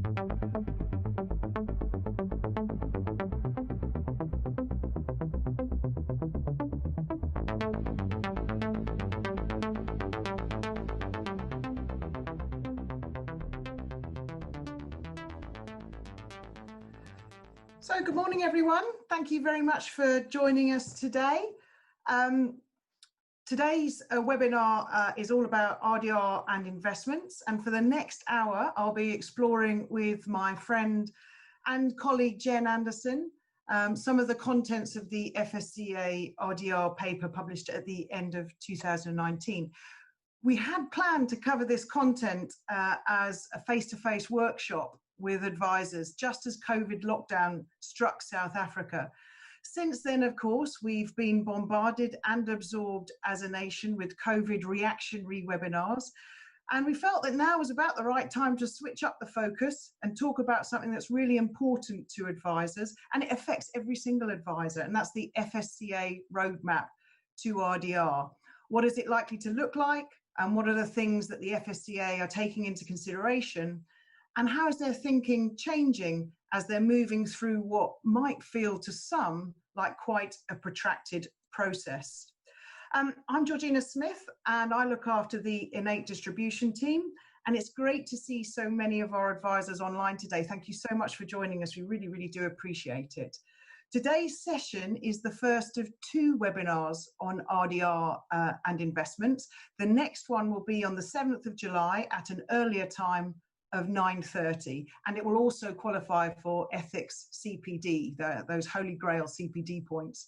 So good morning, everyone. Thank you very much for joining us today. Today's webinar is all about RDR and investments. And for the next hour, I'll be exploring with my friend and colleague, Jen Anderson, some of the contents of the FSCA RDR paper published at the end of 2019. We had planned to cover this content as a face-to-face workshop with advisors just as COVID lockdown struck South Africa. Since then, of course, we've been bombarded and absorbed as a nation with COVID reactionary webinars. And we felt that now was about the right time to switch up the focus and talk about something that's really important to advisors, and it affects every single advisor, and that's the FSCA roadmap to RDR. What is it likely to look like? And what are the things that the FSCA are taking into consideration? And how is their thinking changing as they're moving through what might feel to some like quite a protracted process? I'm Georgina Smith, and I look after the Innate Distribution team. And it's great to see so many of our advisors online today. Thank you so much for joining us. We really, really do appreciate it. Today's session is the first of two webinars on RDR and investments. The next one will be on the 7th of July at an earlier time of 9:30, and it will also qualify for ethics CPD, those holy grail CPD points.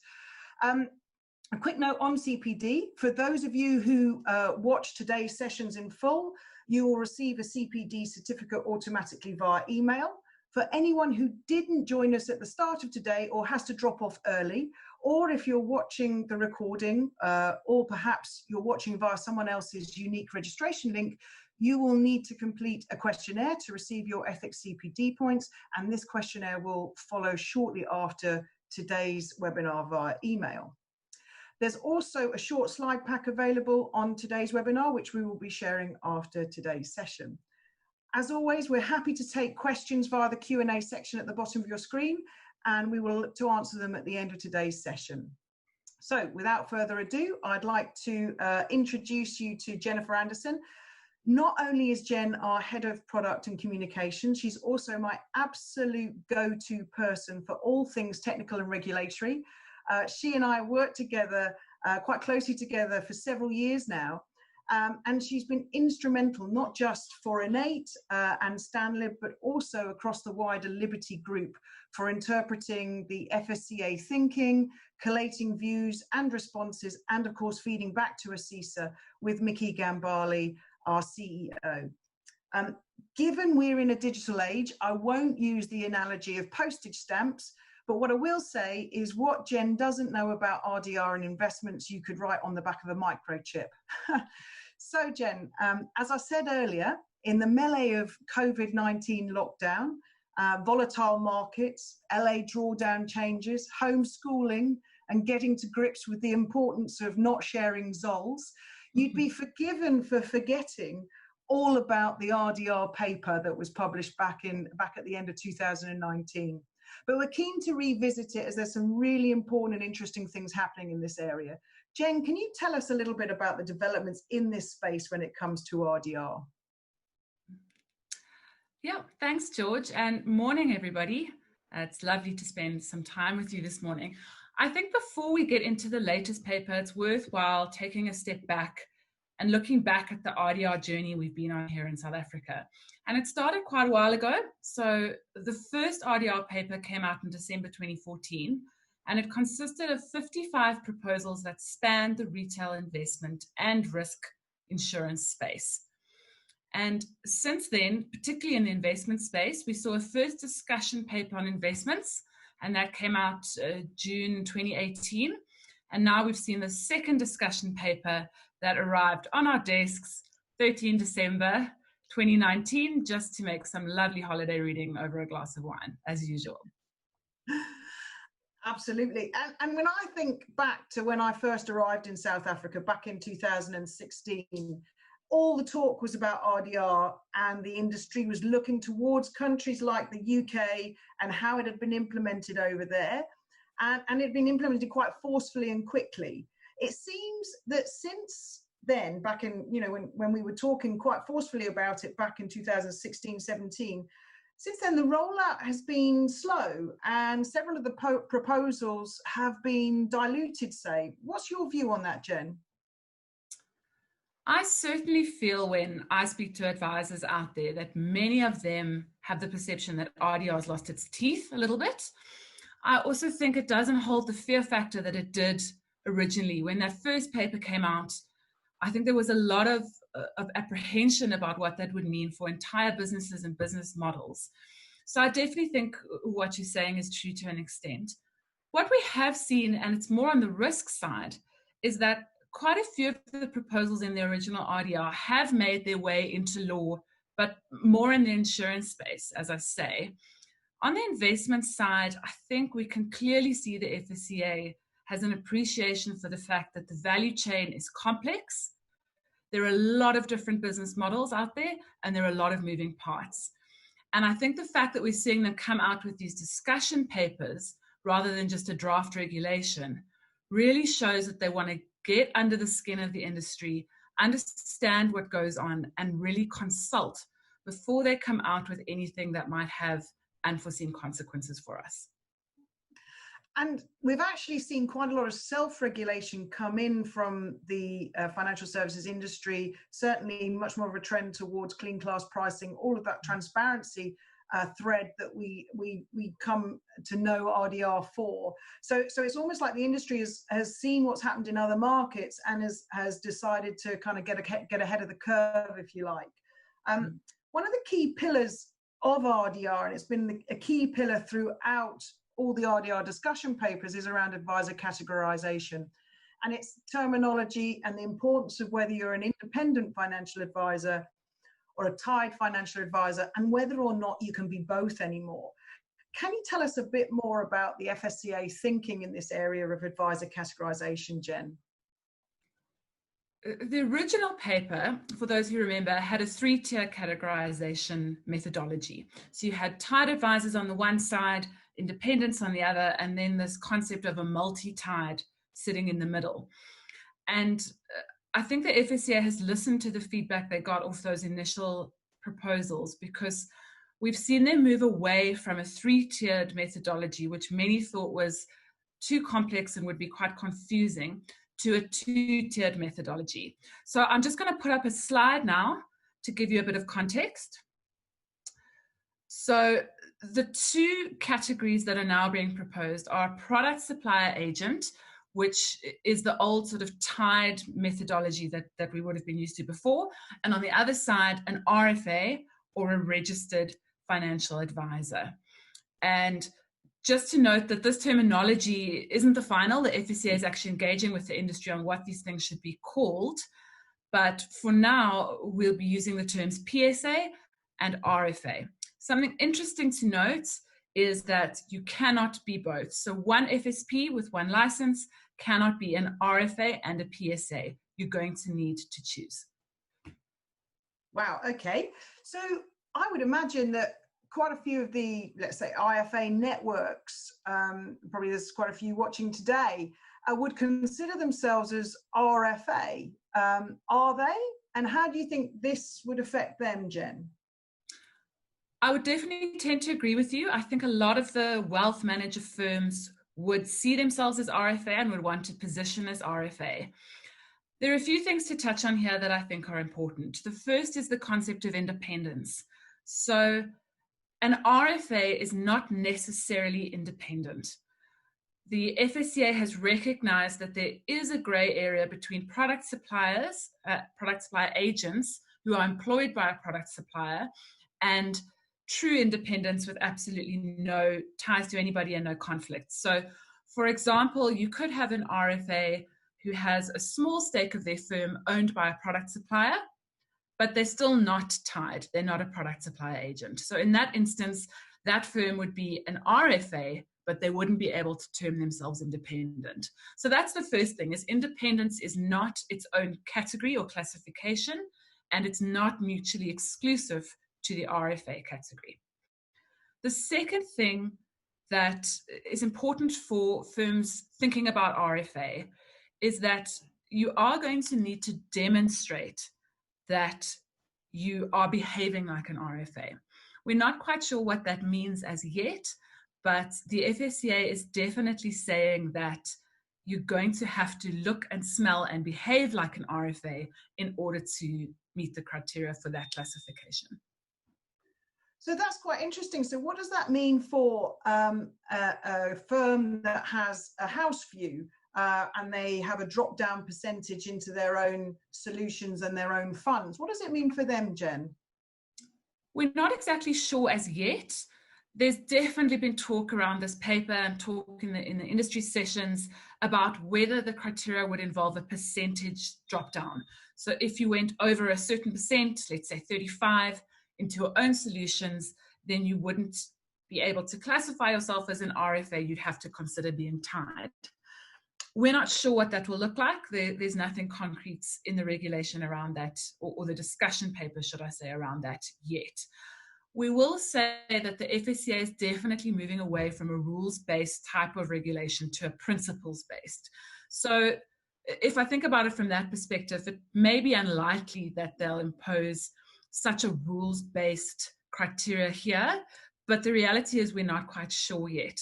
A quick note on CPD: for those of you who watch today's sessions in full, you will receive a CPD certificate automatically via email. For anyone who didn't join us at the start of today or has to drop off early, or if you're watching the recording or perhaps you're watching via someone else's unique registration link, you will need to complete a questionnaire to receive your ethics CPD points, and this questionnaire will follow shortly after today's webinar via email. There's also a short slide pack available on today's webinar, which we will be sharing after today's session. As always, we're happy to take questions via the Q&A section at the bottom of your screen, and we will look to answer them at the end of today's session. So without further ado, I'd like to introduce you to Jennifer Anderson. Not only is Jen our head of product and communication, she's also my absolute go-to person for all things technical and regulatory. She and I worked together, quite closely together for several years now. And she's been instrumental, not just for Innate and StanLib, but also across the wider Liberty group for interpreting the FSCA thinking, collating views and responses, and of course, feeding back to ACISA with Mickey Gambale, our CEO. Given we're in a digital age, I won't use the analogy of postage stamps, but what I will say is what Jen doesn't know about RDR and investments, you could write on the back of a microchip. So Jen, as I said earlier, in the melee of COVID-19 lockdown, volatile markets, LA drawdown changes, homeschooling, and getting to grips with the importance of not sharing zols, you'd be forgiven for forgetting all about the RDR paper that was published back at the end of 2019. But we're keen to revisit it as there's some really important and interesting things happening in this area. Jen, can you tell us a little bit about the developments in this space when it comes to RDR? Yeah, thanks, George, and morning, everybody. It's lovely to spend some time with you this morning. I think before we get into the latest paper, it's worthwhile taking a step back and looking back at the RDR journey we've been on here in South Africa. And it started quite a while ago. So the first RDR paper came out in December 2014, and it consisted of 55 proposals that spanned the retail investment and risk insurance space. And since then, particularly in the investment space, we saw a first discussion paper on investments, and that came out June 2018. And now we've seen the second discussion paper that arrived on our desks 13 December 2019, just to make some lovely holiday reading over a glass of wine, as usual. Absolutely. And when I think back to when I first arrived in South Africa back in 2016, all the talk was about RDR, and the industry was looking towards countries like the UK and how it had been implemented over there. And it had been implemented quite forcefully and quickly. It seems that since then, back in, when we were talking quite forcefully about it back in 2016, 17, since then the rollout has been slow and several of the proposals have been diluted, say. What's your view on that, Jen? I certainly feel when I speak to advisors out there that many of them have the perception that RDR has lost its teeth a little bit. I also think it doesn't hold the fear factor that it did originally. When that first paper came out, I think there was a lot of apprehension about what that would mean for entire businesses and business models. So I definitely think what you're saying is true to an extent. What we have seen, and it's more on the risk side, is that quite a few of the proposals in the original RDR have made their way into law, but more in the insurance space, as I say. On the investment side, I think we can clearly see the FSCA has an appreciation for the fact that the value chain is complex. There are a lot of different business models out there, and there are a lot of moving parts. And I think the fact that we're seeing them come out with these discussion papers rather than just a draft regulation really shows that they want to get under the skin of the industry, understand what goes on, and really consult before they come out with anything that might have unforeseen consequences for us. And we've actually seen quite a lot of self-regulation come in from the financial services industry, certainly much more of a trend towards clean class pricing, all of that transparency thread that we come to know RDR for. So it's almost like the industry has seen what's happened in other markets and has decided to kind of get ahead of the curve, if you like. One of the key pillars of RDR, and it's been a key pillar throughout all the RDR discussion papers, is around advisor categorization. And its terminology and the importance of whether you're an independent financial advisor or a tied financial advisor, and whether or not you can be both anymore. Can you tell us a bit more about the FSCA thinking in this area of advisor categorization, Jen? The original paper, for those who remember, had a 3-tier categorization methodology. So you had tied advisors on the one side, independents on the other, and then this concept of a multi-tied sitting in the middle. And I think the FSCA has listened to the feedback they got off those initial proposals, because we've seen them move away from a 3-tiered methodology, which many thought was too complex and would be quite confusing, to a 2-tiered methodology. So I'm just going to put up a slide now to give you a bit of context. So the 2 categories that are now being proposed are product supplier agent, which is the old sort of tied methodology that we would have been used to before. And on the other side, an RFA, or a registered financial advisor. And just to note that this terminology isn't the final. The FSCA is actually engaging with the industry on what these things should be called. But for now, we'll be using the terms PSA and RFA. Something interesting to note is that you cannot be both. So one FSP with one license cannot be an RFA and a PSA. You're going to need to choose. Wow, okay. So I would imagine that quite a few of the, let's say, IFA networks, probably there's quite a few watching today, would consider themselves as RFA. Are they? And how do you think this would affect them, Jen? I would definitely tend to agree with you. I think a lot of the wealth manager firms would see themselves as RFA and would want to position as RFA. There are a few things to touch on here that I think are important. The first is the concept of independence. So an RFA is not necessarily independent. The FSCA has recognized that there is a gray area between product supplier agents who are employed by a product supplier, and true independence with absolutely no ties to anybody and no conflicts. So, for example, you could have an RFA who has a small stake of their firm owned by a product supplier, but they're still not tied. They're not a product supplier agent. So in that instance, that firm would be an RFA, but they wouldn't be able to term themselves independent. So that's the first thing, is independence is not its own category or classification. and it's not mutually exclusive to the RFA category. The second thing that is important for firms thinking about RFA is that you are going to need to demonstrate that you are behaving like an RFA. We're not quite sure what that means as yet, but the FSCA is definitely saying that you're going to have to look and smell and behave like an RFA in order to meet the criteria for that classification. So that's quite interesting. So what does that mean for a firm that has a house view and they have a drop-down percentage into their own solutions and their own funds? What does it mean for them, Jen? We're not exactly sure as yet. There's definitely been talk around this paper and talk in the industry sessions about whether the criteria would involve a percentage drop-down. So if you went over a certain percent, let's say 35, into your own solutions, then you wouldn't be able to classify yourself as an RFA. You'd have to consider being tied. We're not sure what that will look like. There's nothing concrete in the regulation around that, or the discussion paper, should I say, around that yet. We will say that the FSCA is definitely moving away from a rules-based type of regulation to a principles-based. So if I think about it from that perspective, it may be unlikely that they'll impose such a rules-based criteria here, but the reality is we're not quite sure yet.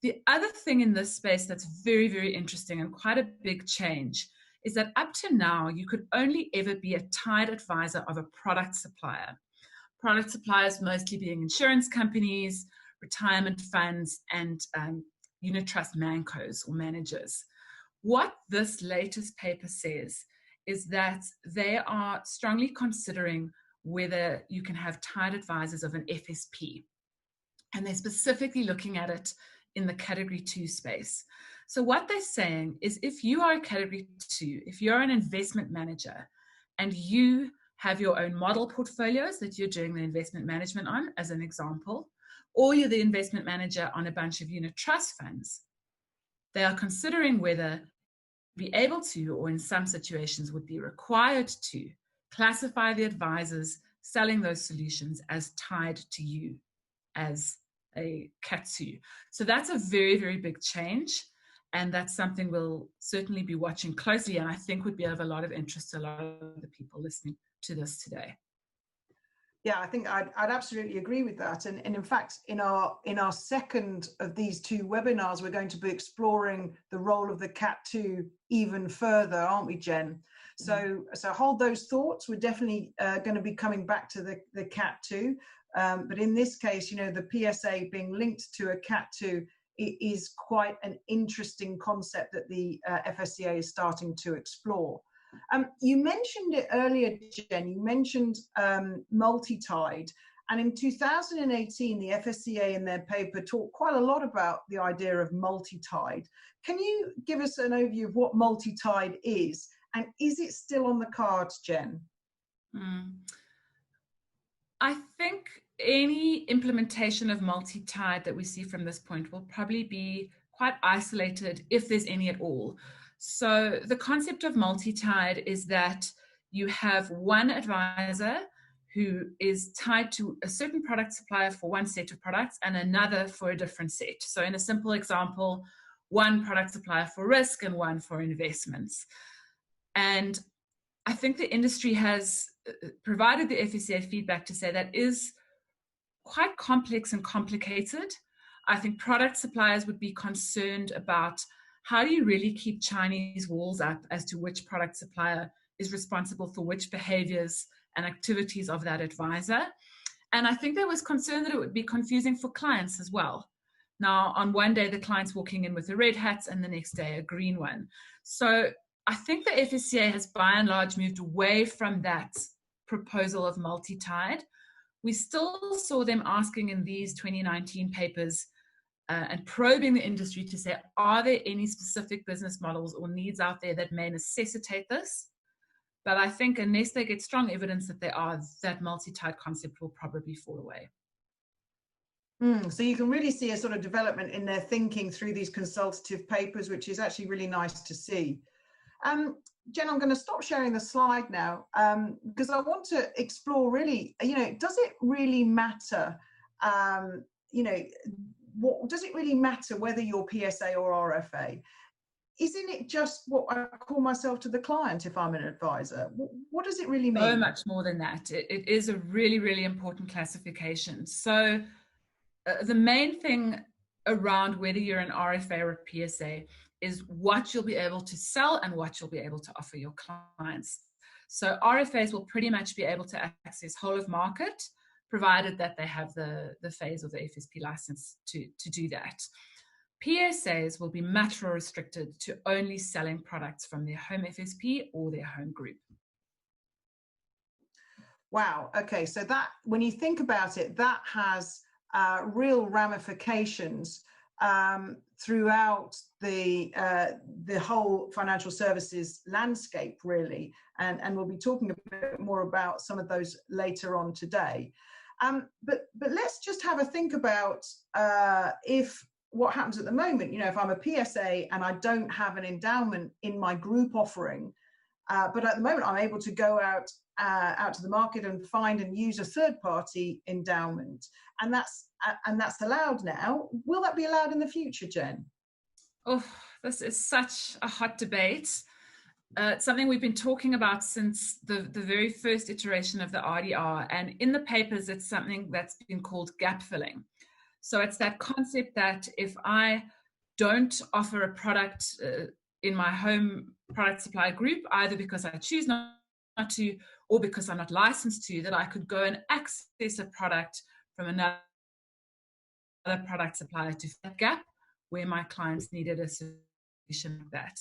The other thing in this space that's very, very interesting and quite a big change is that up to now, you could only ever be a tied advisor of a product supplier. Product suppliers mostly being insurance companies, retirement funds, and unit trust mancos or managers. What this latest paper says is that they are strongly considering whether you can have tied advisors of an FSP. And they're specifically looking at it in the category 2 space. So what they're saying is if you are a category 2, if you're an investment manager and you have your own model portfolios that you're doing the investment management on, as an example, or you're the investment manager on a bunch of unit trust funds, they are considering whether be able to, or in some situations would be required to, classify the advisors selling those solutions as tied to you as a Cat 2. So that's a very, very big change. And that's something we'll certainly be watching closely, and I think would be of a lot of interest to a lot of the people listening to this today. Yeah, I think I'd absolutely agree with that. And in fact, in our second of these 2 webinars, we're going to be exploring the role of the Cat 2 even further, aren't we, Jen? So hold those thoughts. We're definitely going to be coming back to the Cat 2. But in this case, you know, the PSA being linked to a Cat 2 is quite an interesting concept that the FSCA is starting to explore. You mentioned it earlier, Jen, you mentioned multi-tied. And in 2018, the FSCA in their paper talked quite a lot about the idea of multi-tied. Can you give us an overview of what multi-tied is? And is it still on the cards, Jen? I think any implementation of multi-tied that we see from this point will probably be quite isolated, if there's any at all. So the concept of multi-tied is that you have one advisor who is tied to a certain product supplier for one set of products and another for a different set. So in a simple example, one product supplier for risk and one for investments. And I think the industry has provided the FSCA feedback to say that is quite complex and complicated. I think product suppliers would be concerned about how do you really keep Chinese walls up as to which product supplier is responsible for which behaviors and activities of that advisor. And I think there was concern that it would be confusing for clients as well. Now, on one day, the client's walking in with a red hat and the next day a green one. So I think the FSCA has by and large moved away from that proposal of multi-tied. We still saw them asking in these 2019 papers and probing the industry to say, are there any specific business models or needs out there that may necessitate this? But I think unless they get strong evidence that there are, that multi-tied concept will probably fall away. So you can really see a sort of development in their thinking through these consultative papers, which is actually really nice to see. Jen, I'm going to stop sharing the slide now because I want to explore really, does it really matter, what does it really matter whether you're PSA or RFA? Isn't it just what I call myself to the client if I'm an advisor? What does it really mean? So much more than that. It is a really, really important classification. So the main thing around whether you're an RFA or a PSA is what you'll be able to sell and what you'll be able to offer your clients. So RFAs will pretty much be able to access whole of market, provided that they have the phase or the FSP license to do that. PSAs will be much more restricted to only selling products from their home FSP or their home group. Wow. Okay. So that, when you think about it, that has real ramifications throughout the whole financial services landscape, really. And we'll be talking a bit more about some of those later on today. But let's just have a think about if what happens at the moment, if I'm a PSA and I don't have an endowment in my group offering, but at the moment I'm able to go out to the market and find and use a third-party endowment, and that's allowed now. Will that be allowed in the future, Jen? Oh, this is such a hot debate. It's something we've been talking about since the very first iteration of the RDR, and in the papers it's something that's been called gap filling. So it's that concept that if I don't offer a product in my home product supply group, either because I choose not to or because I'm not licensed to, that I could go and access a product from another product supplier to fill that gap where my clients needed a solution like that.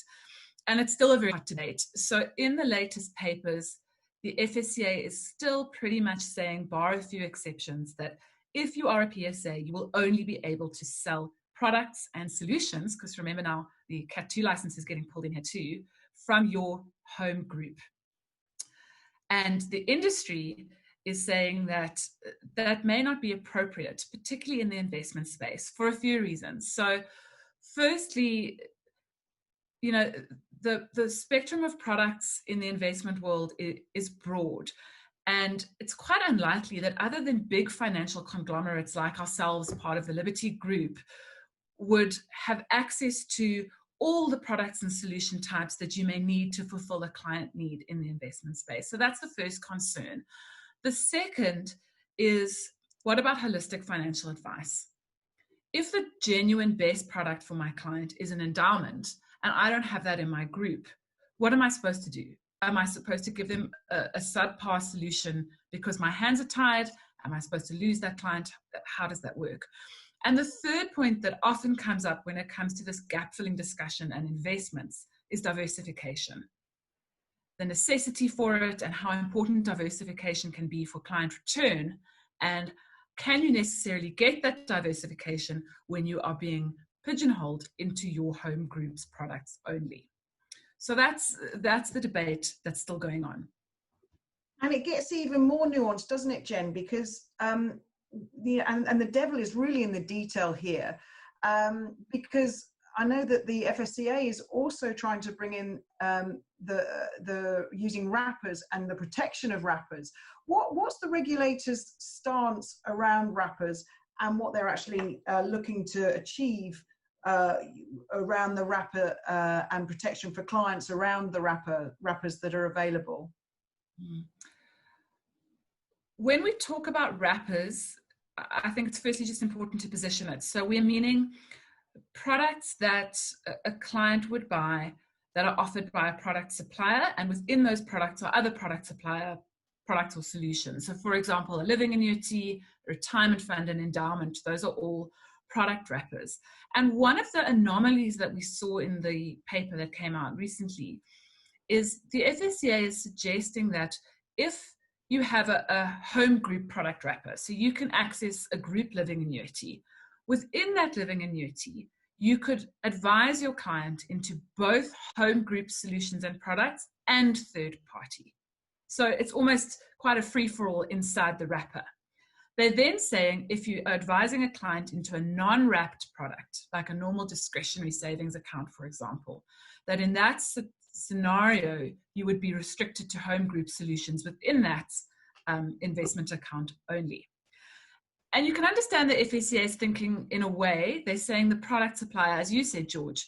And it's still a very hot debate. So in the latest papers, the FSCA is still pretty much saying, bar a few exceptions, that if you are a PSA, you will only be able to sell products and solutions, because remember now the Cat 2 license is getting pulled in here too, from your home group. And the industry is saying that that may not be appropriate, particularly in the investment space, for a few reasons. So firstly, the spectrum of products in the investment world is broad. And it's quite unlikely that other than big financial conglomerates like ourselves, part of the Liberty Group, would have access to all the products and solution types that you may need to fulfill a client need in the investment space. So that's the first concern. The second is, what about holistic financial advice? If the genuine best product for my client is an endowment and I don't have that in my group, what am I supposed to do? Am I supposed to give them a subpar solution because my hands are tied? Am I supposed to lose that client? How does that work? And the third point that often comes up when it comes to this gap filling discussion and investments is diversification. The necessity for it and how important diversification can be for client return, and can you necessarily get that diversification when you are being pigeonholed into your home group's products only? So that's the debate that's still going on. And it gets even more nuanced, doesn't it, Jen? Because the devil is really in the detail here, because I know that the FSCA is also trying to bring in the using wrappers and the protection of wrappers. What's the regulators' stance around wrappers and what they're actually looking to achieve around the wrapper and protection for clients around the wrappers that are available? When we talk about wrappers, I think it's firstly just important to position it. So we're meaning products that a client would buy that are offered by a product supplier, and within those products are other product supplier products or solutions. So for example, a living annuity, a retirement fund, and endowment, those are all product wrappers. And one of the anomalies that we saw in the paper that came out recently is the FSCA is suggesting that if you have a home group product wrapper, so you can access a group living annuity, within that living annuity, you could advise your client into both home group solutions and products and third party. So it's almost quite a free-for-all inside the wrapper. They're then saying if you are advising a client into a non-wrapped product, like a normal discretionary savings account, for example, that in that scenario, you would be restricted to home group solutions within that investment account only. And you can understand the FSCA's thinking in a way. They're saying the product supplier, as you said, George,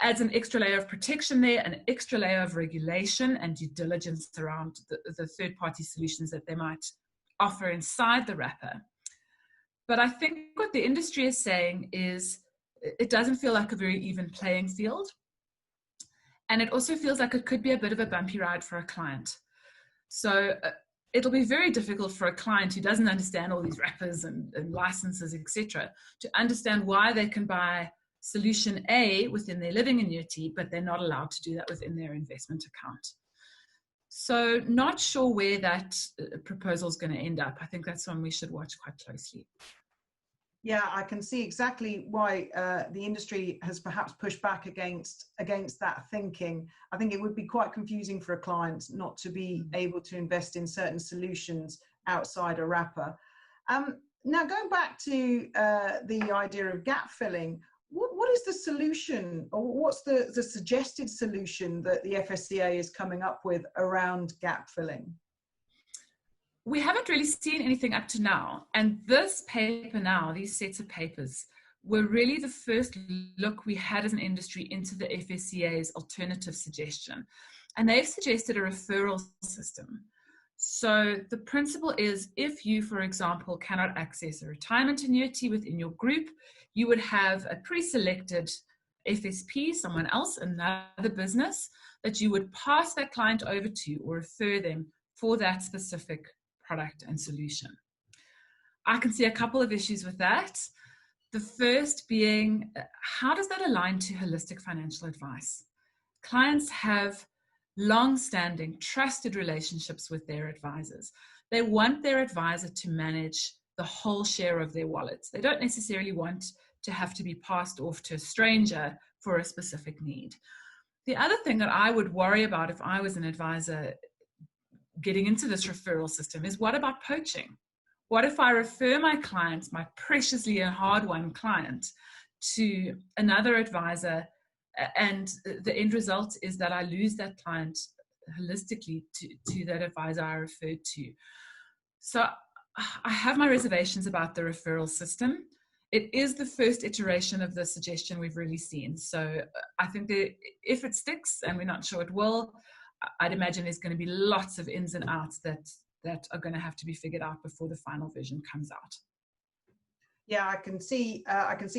adds an extra layer of protection there, an extra layer of regulation and due diligence around the third-party solutions that they might offer inside the wrapper. But I think what the industry is saying is it doesn't feel like a very even playing field. And it also feels like it could be a bit of a bumpy ride for a client. So it'll be very difficult for a client who doesn't understand all these wrappers and licenses, etc., to understand why they can buy solution A within their living annuity, but they're not allowed to do that within their investment account. So not sure where that proposal is going to end up. I think that's one we should watch quite closely. Yeah, I can see exactly why the industry has perhaps pushed back against that thinking. I think it would be quite confusing for a client not to be able to invest in certain solutions outside a wrapper. Now, going back to the idea of gap filling, what is the solution, or what's the suggested solution that the FSCA is coming up with around gap filling? We haven't really seen anything up to now. And this paper now, these sets of papers, were really the first look we had as an industry into the FSCA's alternative suggestion. And they've suggested a referral system. So the principle is, if you, for example, cannot access a retirement annuity within your group, you would have a pre-selected FSP, someone else, another business, that you would pass that client over to or refer them for that specific product and solution. I can see a couple of issues with that. The first being, how does that align to holistic financial advice? Clients have long-standing, trusted relationships with their advisors. They want their advisor to manage the whole share of their wallets. They don't necessarily want to have to be passed off to a stranger for a specific need. The other thing that I would worry about if I was an advisor getting into this referral system is, what about poaching? What if I refer my client, my preciously and hard-won client, to another advisor, and the end result is that I lose that client holistically to that advisor I referred to? So I have my reservations about the referral system. It is the first iteration of the suggestion we've really seen. So I think that if it sticks, and we're not sure it will, I'd imagine there's going to be lots of ins and outs that are going to have to be figured out before the final version comes out. Yeah, I can see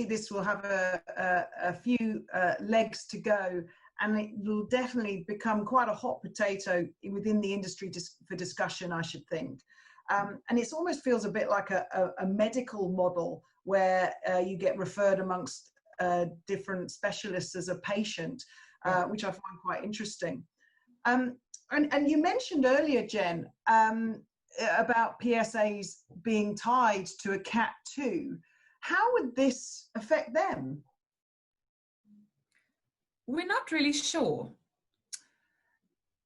this will have a few legs to go, and it will definitely become quite a hot potato within the industry for discussion, I should think. And it almost feels a bit like a medical model where you get referred amongst different specialists as a patient, which I find quite interesting. And you mentioned earlier, Jen, about PSAs being tied to a Cat 2. How would this affect them? We're not really sure.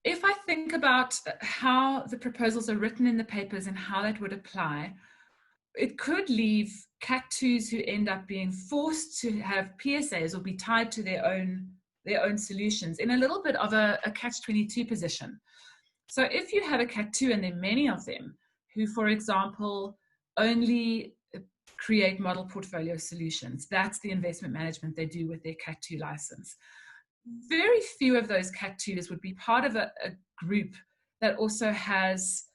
If I think about how the proposals are written in the papers and how that would apply, it could leave Cat 2s who end up being forced to have PSAs or be tied to their own solutions in a little bit of a catch-22 position. So if you have a Cat 2, and there are many of them, who, for example, only create model portfolio solutions, that's the investment management they do with their Cat 2 license. Very few of those Cat 2s would be part of a group that also has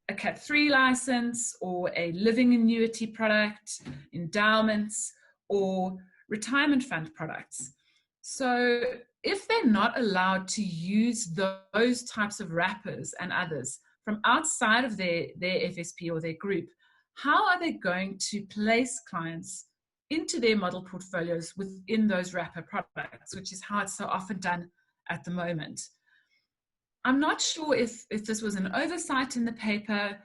a Cat 3 license or a living annuity product, endowments, or retirement fund products. So if they're not allowed to use those types of wrappers and others from outside of their FSP or their group, how are they going to place clients into their model portfolios within those wrapper products, which is how it's so often done at the moment? I'm not sure if this was an oversight in the paper,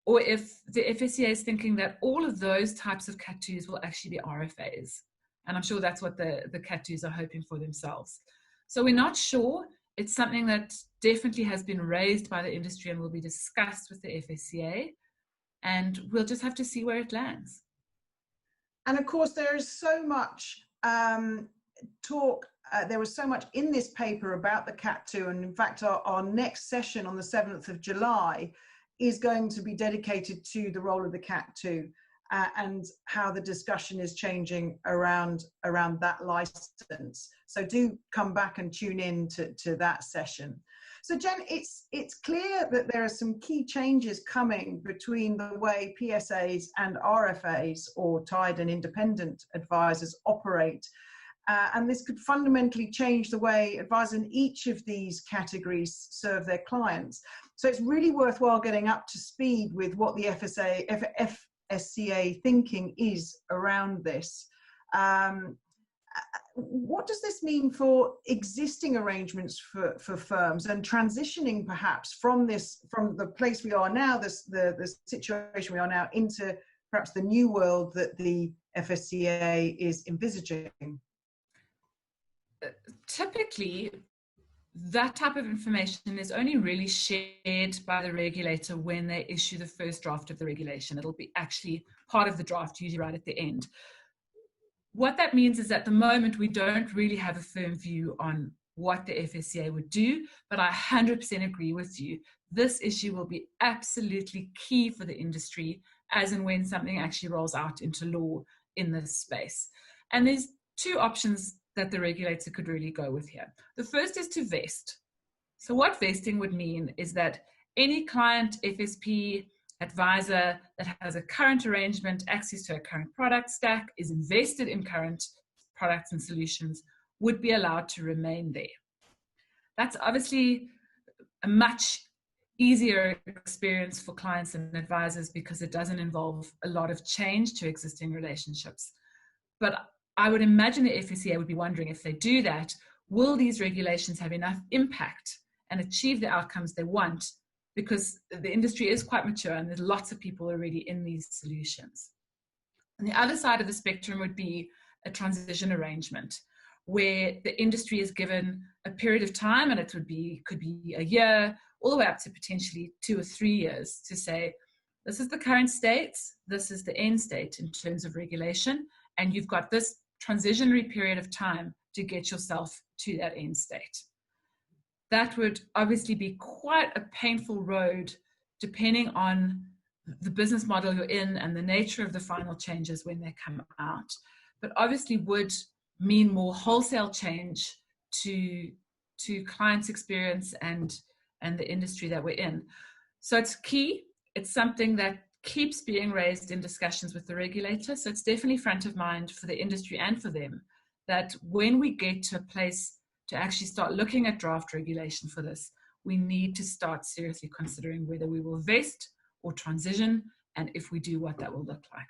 or if the FSCA is thinking that all of those types of Cat 2s will actually be RFAs. And I'm sure that's what the Cat 2s are hoping for themselves. So we're not sure. It's something that definitely has been raised by the industry and will be discussed with the FSCA. And we'll just have to see where it lands. And of course, there is so much talk there was so much in this paper about the Cat2, and in fact our next session on the 7th of July is going to be dedicated to the role of the Cat2 and how the discussion is changing around that license. So do come back and tune in to that session. So Jen, it's clear that there are some key changes coming between the way PSAs and RFAs, or tied and independent advisors, operate. And this could fundamentally change the way advisors in each of these categories serve their clients. So it's really worthwhile getting up to speed with what the FSCA thinking is around this. What does this mean for existing arrangements for firms, and transitioning perhaps from the place we are now, the situation we are now, into perhaps the new world that the FSCA is envisaging? Typically, that type of information is only really shared by the regulator when they issue the first draft of the regulation. It'll be actually part of the draft, usually right at the end. What that means is at the moment, we don't really have a firm view on what the FSCA would do, but I 100% agree with you. This issue will be absolutely key for the industry as and when something actually rolls out into law in this space. And there's two options that the regulator could really go with here. The first is to vest. So what vesting would mean is that any client, FSP, advisor that has a current arrangement, access to a current product stack, is invested in current products and solutions, would be allowed to remain there. That's obviously a much easier experience for clients and advisors because it doesn't involve a lot of change to existing relationships. But I would imagine the FSCA would be wondering, if they do that, will these regulations have enough impact and achieve the outcomes they want? Because the industry is quite mature and there's lots of people already in these solutions. And the other side of the spectrum would be a transition arrangement where the industry is given a period of time, and it could be a year, all the way up to potentially 2 or 3 years, to say, this is the current state, this is the end state in terms of regulation, and you've got this transitionary period of time to get yourself to that end state. That would obviously be quite a painful road, depending on the business model you're in and the nature of the final changes when they come out, but obviously would mean more wholesale change to clients' experience and the industry that we're in. So it's key. It's something that keeps being raised in discussions with the regulator. So it's definitely front of mind for the industry and for them, that when we get to a place to actually start looking at draft regulation for this, we need to start seriously considering whether we will vest or transition, and if we do, what that will look like.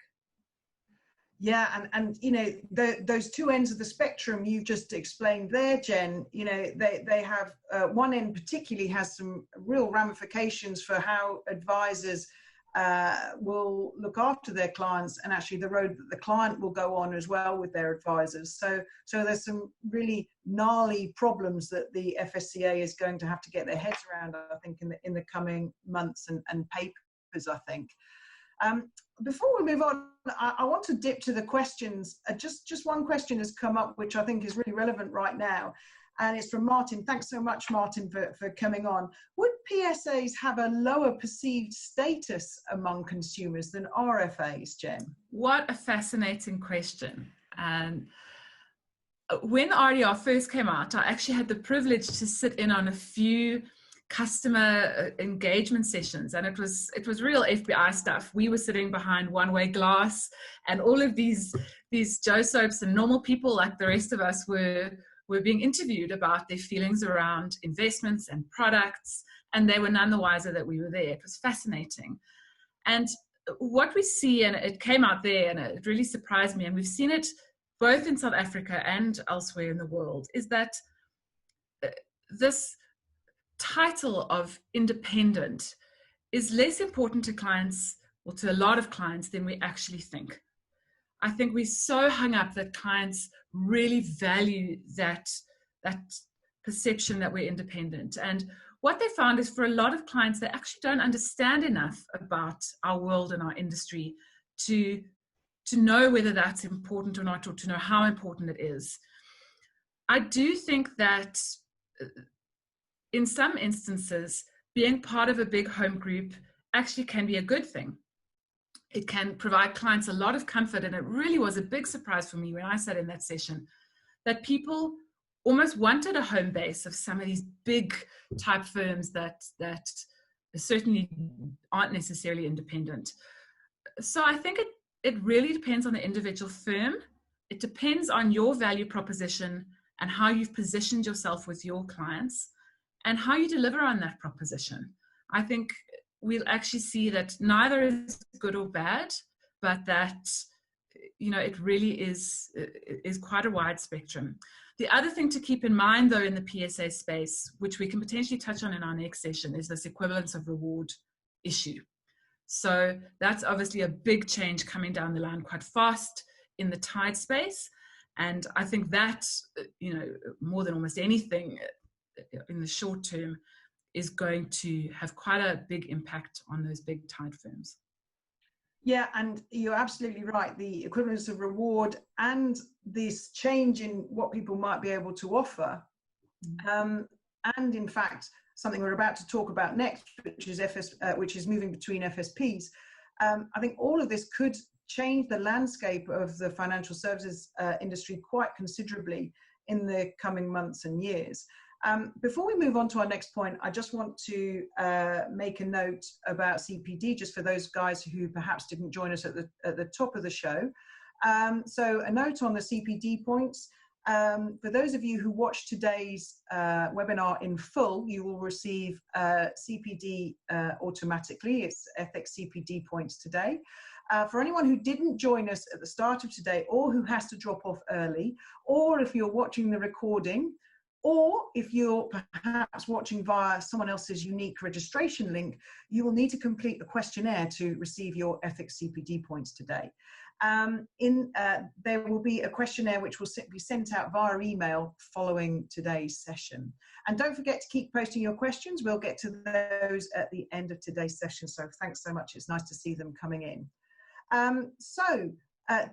Yeah, and you know, those two ends of the spectrum you've just explained there, Jen, you know, they have, one end particularly has some real ramifications for how advisors will look after their clients, and actually the road that the client will go on as well with their advisors. So there's some really gnarly problems that the FSCA is going to have to get their heads around, I think, in the coming months and papers, I think. Before we move on, I want to dip to the questions. Just one question has come up, which I think is really relevant right now. And it's from Martin. Thanks so much, Martin, for coming on. Would PSAs have a lower perceived status among consumers than RFAs, Jen? What a fascinating question. And when RDR first came out, I actually had the privilege to sit in on a few customer engagement sessions, and it was real FBI stuff. We were sitting behind one-way glass, and all of these Joe soaps and normal people like the rest of us were being interviewed about their feelings around investments and products, and they were none the wiser that we were there. It was fascinating. And what we see, and it came out there and it really surprised me, and we've seen it both in South Africa and elsewhere in the world, is that this title of independent is less important to clients, or to a lot of clients, than we actually think. I think we're so hung up that clients really value that perception that we're independent. And what they found is, for a lot of clients, they actually don't understand enough about our world and our industry to know whether that's important or not, or to know how important it is. I do think that in some instances, being part of a big home group actually can be a good thing. It can provide clients a lot of comfort, and it really was a big surprise for me when I sat in that session that people almost wanted a home base of some of these big type firms that certainly aren't necessarily independent. So I think it really depends on the individual firm. It depends on your value proposition and how you've positioned yourself with your clients and how you deliver on that proposition. I think we'll actually see that neither is good or bad, but that, you know, it really is quite a wide spectrum. The other thing to keep in mind, though, in the PSA space, which we can potentially touch on in our next session, is this equivalence of reward issue. So that's obviously a big change coming down the line quite fast in the tide space. And I think that, you know, more than almost anything in the short term, is going to have quite a big impact on those big tide firms. Yeah, and you're absolutely right. The equivalence of reward and this change in what people might be able to offer, and in fact, something we're about to talk about next, which is moving between FSPs. I think all of this could change the landscape of the financial services industry quite considerably in the coming months and years. Before we move on to our next point, I just want to make a note about CPD, just for those guys who perhaps didn't join us at the top of the show. So a note on the CPD points. For those of you who watch today's webinar in full, you will receive CPD automatically. It's ethics CPD points today. For anyone who didn't join us at the start of today, or who has to drop off early, or if you're watching the recording, or if you're perhaps watching via someone else's unique registration link, you will need to complete the questionnaire to receive your ethics CPD points today. There will be a questionnaire which will be sent out via email following today's session. And don't forget to keep posting your questions. We'll get to those at the end of today's session. So thanks so much. It's nice to see them coming in.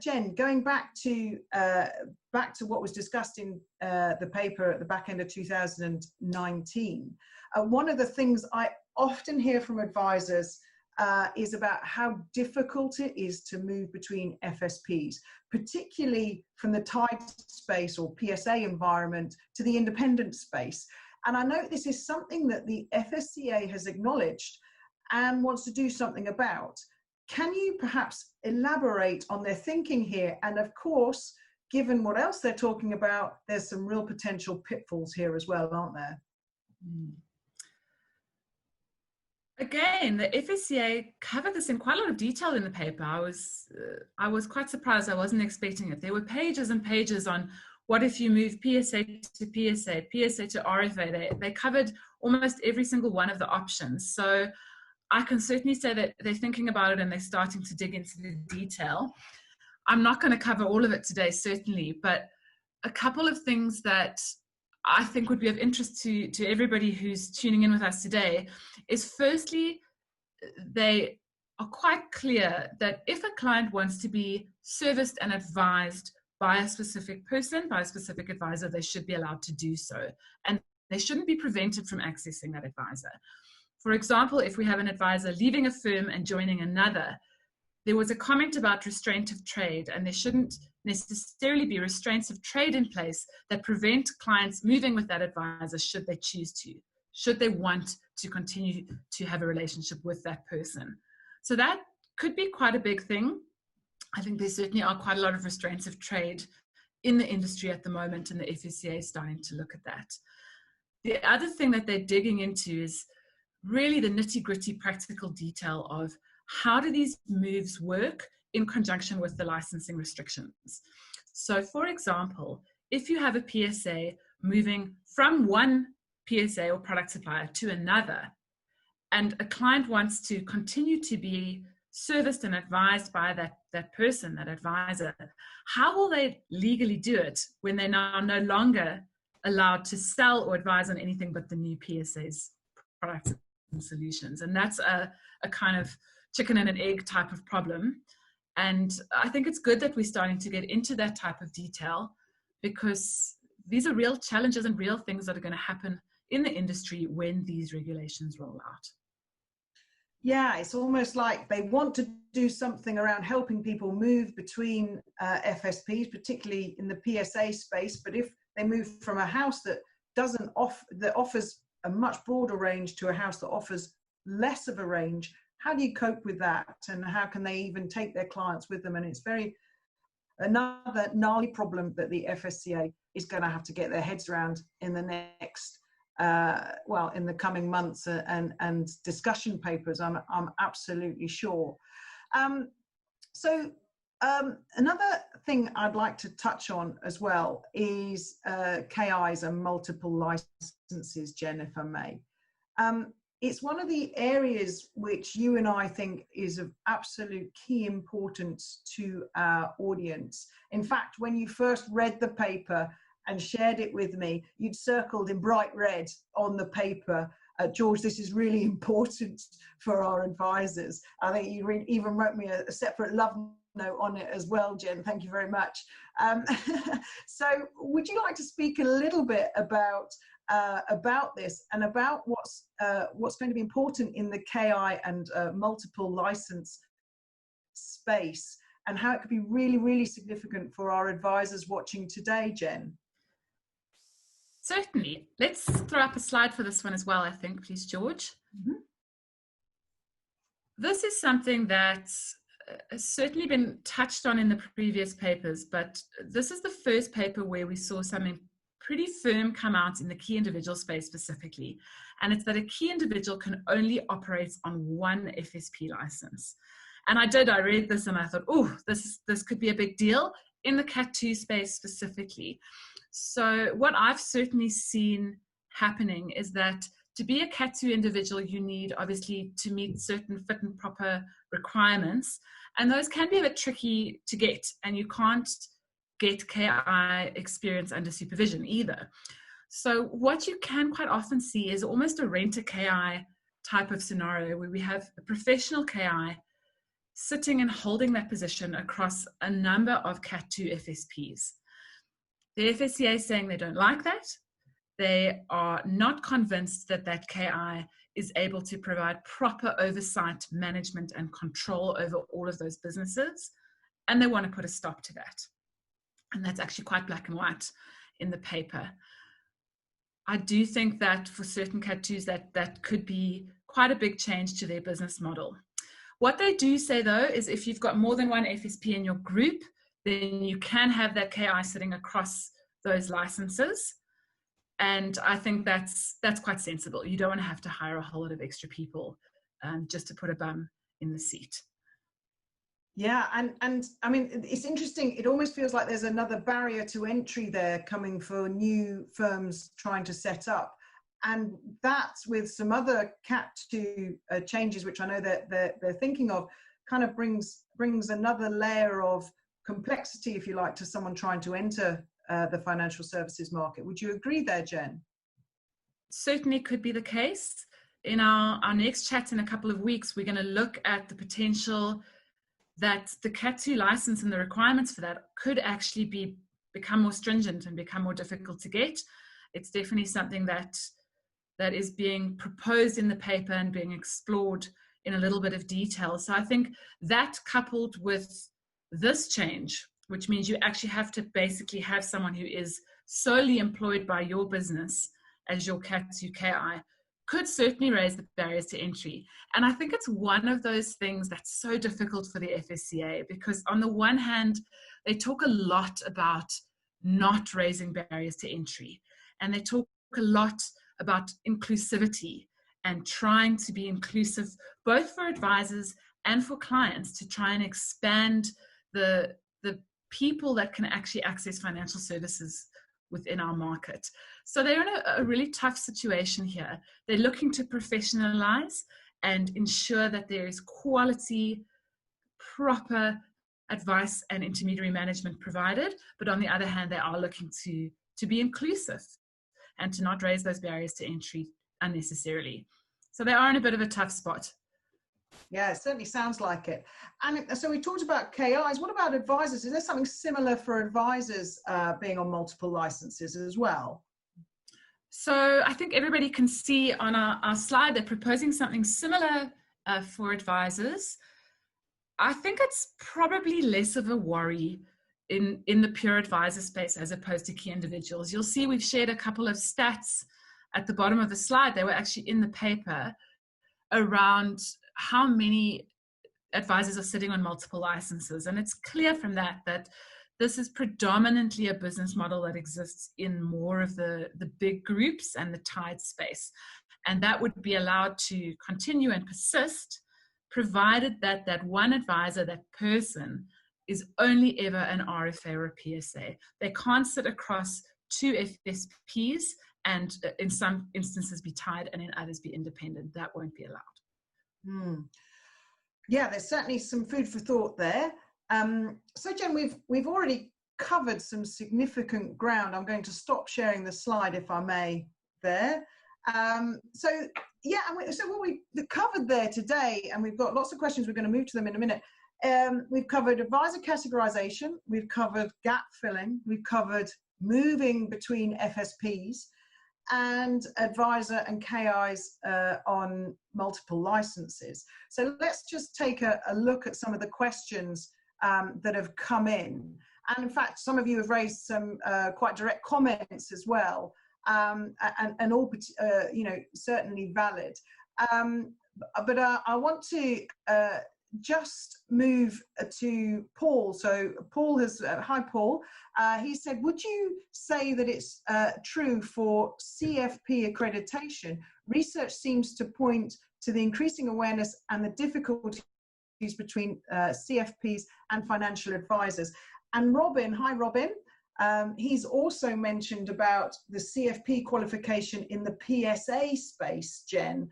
Jen, going back to what was discussed in the paper at the back end of 2019, one of the things I often hear from advisors is about how difficult it is to move between FSPs, particularly from the tied space or PSA environment to the independent space. And I know this is something that the FSCA has acknowledged and wants to do something about. Can you perhaps elaborate on their thinking here? And of course, given what else they're talking about, there's some real potential pitfalls here as well, aren't there? Again, the FSCA covered this in quite a lot of detail in the paper. I was quite surprised. I wasn't expecting it. There were pages and pages on what if you move PSA to PSA, PSA to RFA. They covered almost every single one of the options. So I can certainly say that they're thinking about it and they're starting to dig into the detail. I'm not going to cover all of it today, certainly, but a couple of things that I think would be of interest to everybody who's tuning in with us today is, firstly, they are quite clear that if a client wants to be serviced and advised by a specific person, by a specific advisor, they should be allowed to do so. And they shouldn't be prevented from accessing that advisor. For example, if we have an advisor leaving a firm and joining another, there was a comment about restraint of trade, and there shouldn't necessarily be restraints of trade in place that prevent clients moving with that advisor should they choose to, should they want to continue to have a relationship with that person. So that could be quite a big thing. I think there certainly are quite a lot of restraints of trade in the industry at the moment, and the FSCA is starting to look at that. The other thing that they're digging into is really the nitty-gritty practical detail of how do these moves work in conjunction with the licensing restrictions. So for example, if you have a PSA moving from one PSA or product supplier to another, and a client wants to continue to be serviced and advised by that person, that advisor, how will they legally do it when they're now no longer allowed to sell or advise on anything but the new PSA's products and solutions? And that's a kind of chicken and an egg type of problem. And I think it's good that we're starting to get into that type of detail, because these are real challenges and real things that are going to happen in the industry when these regulations roll out. Yeah, it's almost like they want to do something around helping people move between FSPs, particularly in the PSA space. But if they move from a house that that offers a much broader range to a house that offers less of a range, how do you cope with that? And how can they even take their clients with them? And it's another gnarly problem that the FSCA is going to have to get their heads around in the next, in the coming months and discussion papers, I'm absolutely sure. Another thing I'd like to touch on as well is KIs and multiple licenses, Jen, if I may. It's one of the areas which you and I think is of absolute key importance to our audience. In fact, when you first read the paper and shared it with me, you'd circled in bright red on the paper, George, this is really important for our advisors. I think you even wrote me a separate love note on it as well, Jen. Thank you very much. So would you like to speak a little bit about this and about what's going to be important in the KI and multiple license space, and how it could be really, really significant for our advisors watching today, Jen? Certainly. Let's throw up a slide for this one as well, I think, please, George. Mm-hmm. This is something that's certainly been touched on in the previous papers, but this is the first paper where we saw something pretty firm come out in the key individual space specifically. And it's that a key individual can only operate on one FSP license. And I read this and I thought, oh, this could be a big deal in the Cat 2 space specifically. So what I've certainly seen happening is that to be a Cat 2 individual, you need obviously to meet certain fit and proper requirements. And those can be a bit tricky to get, and you can't get KI experience under supervision either. So what you can quite often see is almost a rent-a-KI type of scenario where we have a professional KI sitting and holding that position across a number of Cat 2 FSPs. The FSCA is saying they don't like that. They are not convinced that that KI is able to provide proper oversight, management, and control over all of those businesses, and they want to put a stop to that. And that's actually quite black and white in the paper. I do think that for certain Cat 2s that could be quite a big change to their business model. What they do say, though, is if you've got more than one FSP in your group, then you can have that KI sitting across those licenses. And I think that's quite sensible. You don't want to have to hire a whole lot of extra people just to put a bum in the seat. Yeah, and I mean, it's interesting. It almost feels like there's another barrier to entry there coming for new firms trying to set up. And that's with some other Cat 2 changes, which I know that they're thinking of, kind of brings another layer of complexity, if you like, to someone trying to enter the financial services market. Would you agree there, Jen? Certainly could be the case. In our next chat in a couple of weeks, we're going to look at the potential that the Cat 2 license and the requirements for that could actually become more stringent and become more difficult to get. It's definitely something that is being proposed in the paper and being explored in a little bit of detail. So I think that, coupled with this change, which means you actually have to basically have someone who is solely employed by your business as your Cat 2 KI, could certainly raise the barriers to entry. And I think it's one of those things that's so difficult for the FSCA, because on the one hand, they talk a lot about not raising barriers to entry. And they talk a lot about inclusivity and trying to be inclusive, both for advisors and for clients, to try and expand the people that can actually access financial services within our market. So they're in a really tough situation here. They're looking to professionalize and ensure that there is quality, proper advice and intermediary management provided. But on the other hand, they are looking to be inclusive and to not raise those barriers to entry unnecessarily. So they are in a bit of a tough spot. Yeah, it certainly sounds like it. And so we talked about KIs. What about advisors? Is there something similar for advisors being on multiple licenses as well? So I think everybody can see on our slide, they're proposing something similar for advisors. I think it's probably less of a worry in the pure advisor space as opposed to key individuals. You'll see we've shared a couple of stats at the bottom of the slide. They were actually in the paper around how many advisors are sitting on multiple licenses. And it's clear from that that this is predominantly a business model that exists in more of the big groups and the tied space. And that would be allowed to continue and persist, provided that that one advisor, that person, is only ever an RFA or a PSA. They can't sit across two FSPs and in some instances be tied and in others be independent. That won't be allowed. Yeah, there's certainly some food for thought there. So Jen, we've already covered some significant ground. I'm going to stop sharing the slide if I may there. So what we covered there today, and we've got lots of questions, we're going to move to them in a minute. We've covered advisor categorization, we've covered gap filling, we've covered moving between FSPs, and advisor and KIs on multiple licenses. So let's just take a look at some of the questions that have come in. And in fact, some of you have raised some quite direct comments as well, and all, certainly valid. But I want to just move to Paul. So Paul has, hi Paul, he said, would you say that it's true for CFP accreditation? Research seems to point to the increasing awareness and the difficulties between CFPs and financial advisors. And Robin, hi Robin, he's also mentioned about the CFP qualification in the PSA space, Jen.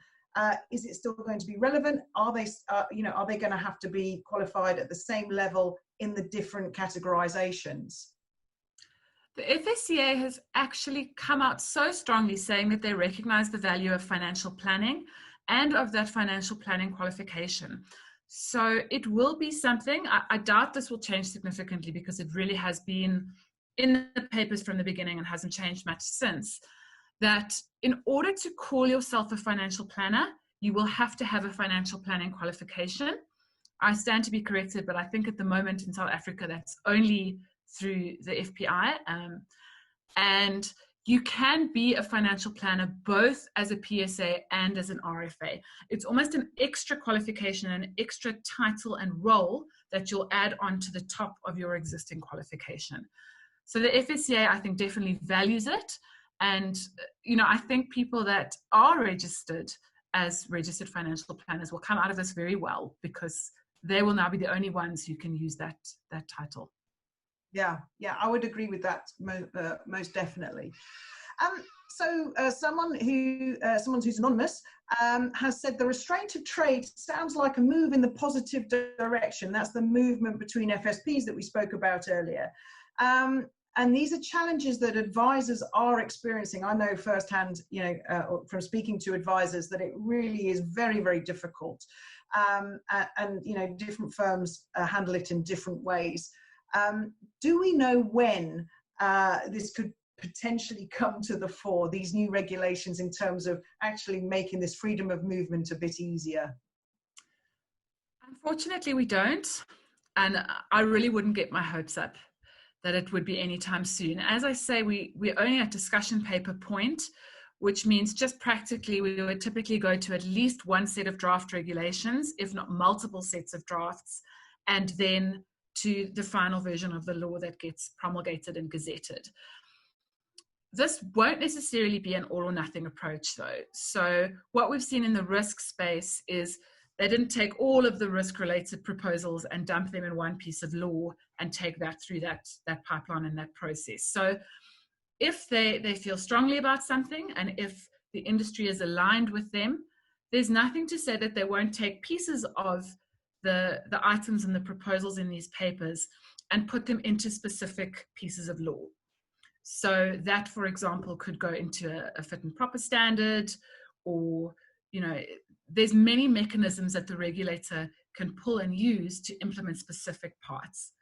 Is it still going to be relevant? Are they going to have to be qualified at the same level in the different categorizations? The FSCA has actually come out so strongly saying that they recognize the value of financial planning and of that financial planning qualification. So it will be something. I doubt this will change significantly because it really has been in the papers from the beginning and hasn't changed much since. That in order to call yourself a financial planner, you will have to have a financial planning qualification. I stand to be corrected, but I think at the moment in South Africa, that's only through the FPI. And you can be a financial planner both as a PSA and as an RFA. It's almost an extra qualification, an extra title and role that you'll add on to the top of your existing qualification. So the FSCA, I think, definitely values it. And, I think people that are registered as registered financial planners will come out of this very well because they will now be the only ones who can use that title. Yeah, I would agree with that most definitely. So someone who's anonymous has said the restraint of trade sounds like a move in the positive direction. That's the movement between FSPs that we spoke about earlier. And these are challenges that advisors are experiencing. I know firsthand, from speaking to advisors, that it really is very, very difficult. And different firms handle it in different ways. Do we know when this could potentially come to the fore, these new regulations, in terms of actually making this freedom of movement a bit easier? Unfortunately, we don't. And I really wouldn't get my hopes up that it would be anytime soon. As I say, we're only at discussion paper point, which means just practically we would typically go to at least one set of draft regulations, if not multiple sets of drafts, and then to the final version of the law that gets promulgated and gazetted. This won't necessarily be an all or nothing approach though. So what we've seen in the risk space is they didn't take all of the risk-related proposals and dump them in one piece of law and take that through that pipeline and that process. So if they feel strongly about something and if the industry is aligned with them, there's nothing to say that they won't take pieces of the items and the proposals in these papers and put them into specific pieces of law. So that, for example, could go into a fit and proper standard, or there's many mechanisms that the regulator can pull and use to implement specific parts.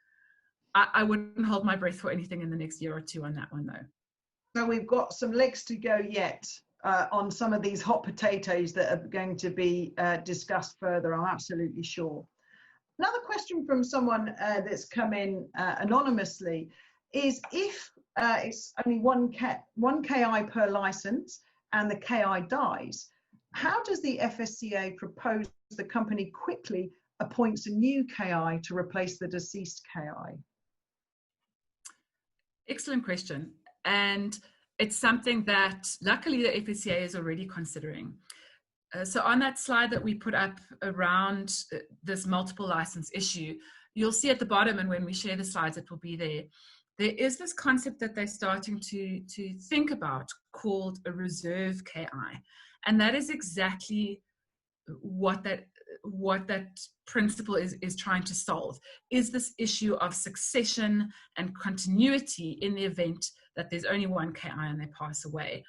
I wouldn't hold my breath for anything in the next year or two on that one, though. So we've got some legs to go yet on some of these hot potatoes that are going to be discussed further, I'm absolutely sure. Another question from someone that's come in anonymously is, if it's only one KI per license and the KI dies, how does the FSCA propose the company quickly appoints a new KI to replace the deceased KI? Excellent question. And it's something that luckily the FSCA is already considering. So on that slide that we put up around this multiple license issue, you'll see at the bottom, and when we share the slides, it will be there. There is this concept that they're starting to think about called a reserve KI. And that is exactly what that principle is trying to solve, is this issue of succession and continuity in the event that there's only one KI and they pass away.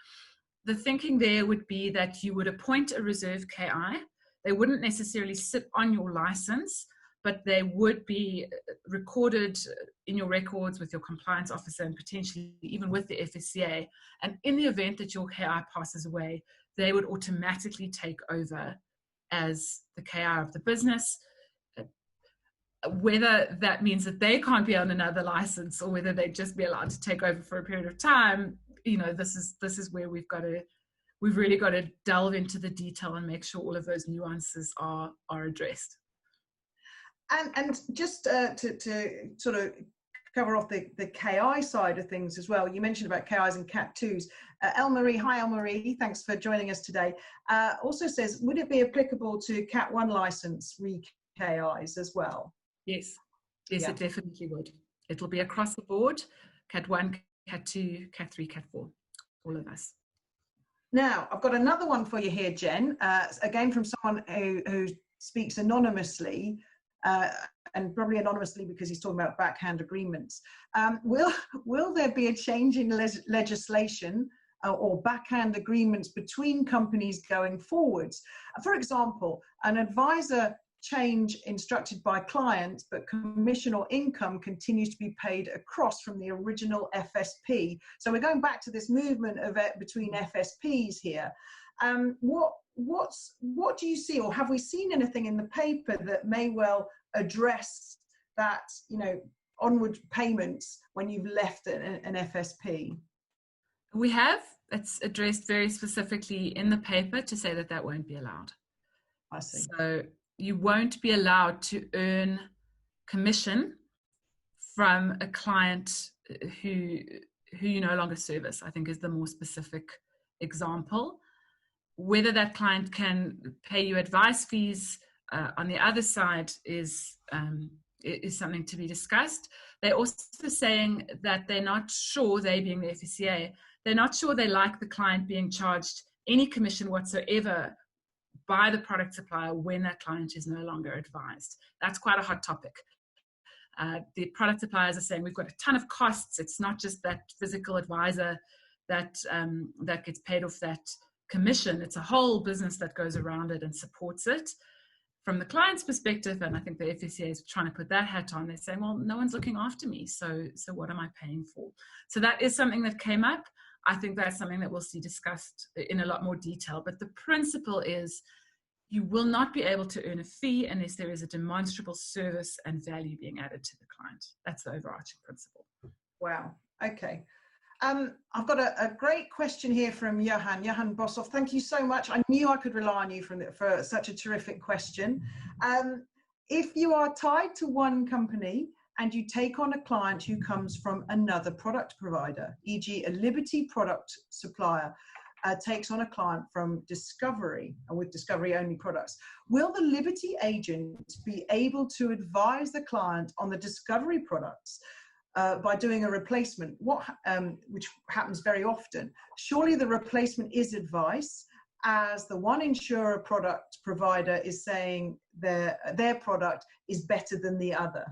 The thinking there would be that you would appoint a reserve KI. They wouldn't necessarily sit on your license, but they would be recorded in your records with your compliance officer and potentially even with the FSCA. And in the event that your KI passes away, they would automatically take over as the KI of the business. Whether that means that they can't be on another license or whether they'd just be allowed to take over for a period of time, you know, this is where we've really got to delve into the detail and make sure all of those nuances are addressed. And just to sort of cover off the KI side of things as well, you mentioned about KIs and Cat 2s. El-Marie, hi El-Marie, thanks for joining us today. Also says, would it be applicable to Cat 1 license re-KIs as well? Yes, yeah. It definitely would. It'll be across the board, Cat 1, Cat 2, Cat 3, Cat 4, all of us. Now, I've got another one for you here, Jen, again from someone who speaks anonymously, and probably anonymously because he's talking about backhand agreements. Will there be a change in legislation or backhand agreements between companies going forwards? For example, an advisor change instructed by clients, but commission or income continues to be paid across from the original FSP. So we're going back to this movement of between FSPs here. What do you see, or have we seen anything in the paper that may well address that, you know, onward payments when you've left an FSP? We have. It's addressed very specifically in the paper to say that that won't be allowed. I see. So you won't be allowed to earn commission from a client who you no longer service, I think is the more specific example. Whether that client can pay you advice fees on the other side is something to be discussed. They're also saying that they're not sure, they being the FSCA, they're not sure they like the client being charged any commission whatsoever by the product supplier when that client is no longer advised. That's quite a hot topic. The product suppliers are saying we've got a ton of costs. It's not just that physical advisor that gets paid off that commission. It's a whole business that goes around it and supports it. From the client's perspective, and I think the FSCA is trying to put that hat on, they're saying, well, no one's looking after me, so what am I paying for? So that is something that came up. I think that's something that we'll see discussed in a lot more detail. But the principle is you will not be able to earn a fee unless there is a demonstrable service and value being added to the client. That's the overarching principle. Wow. Okay. I've got a great question here from Johan Bossoff. Thank you so much. I knew I could rely on you for such a terrific question. If you are tied to one company and you take on a client who comes from another product provider, e.g. a Liberty product supplier, takes on a client from Discovery and with Discovery only products, will the Liberty agent be able to advise the client on the Discovery products by doing a replacement, which happens very often? Surely the replacement is advice, as the one insurer product provider is saying their product is better than the other.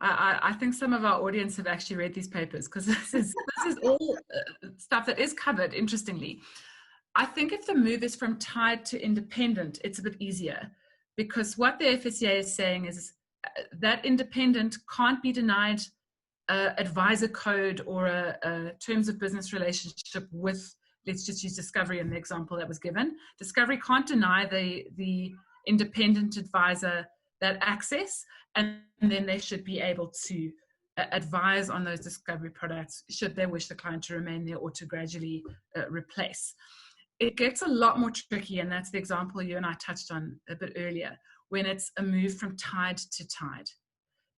I think some of our audience have actually read these papers, because this is all stuff that is covered, interestingly. I think if the move is from tied to independent, it's a bit easier, because what the FSCA is saying is that independent can't be denied advisor code or a terms of business relationship with, let's just use Discovery in the example that was given. Discovery can't deny the independent advisor that access, and then they should be able to advise on those Discovery products should they wish the client to remain there or to gradually replace. It gets a lot more tricky, and that's the example you and I touched on a bit earlier, when it's a move from tied to tied.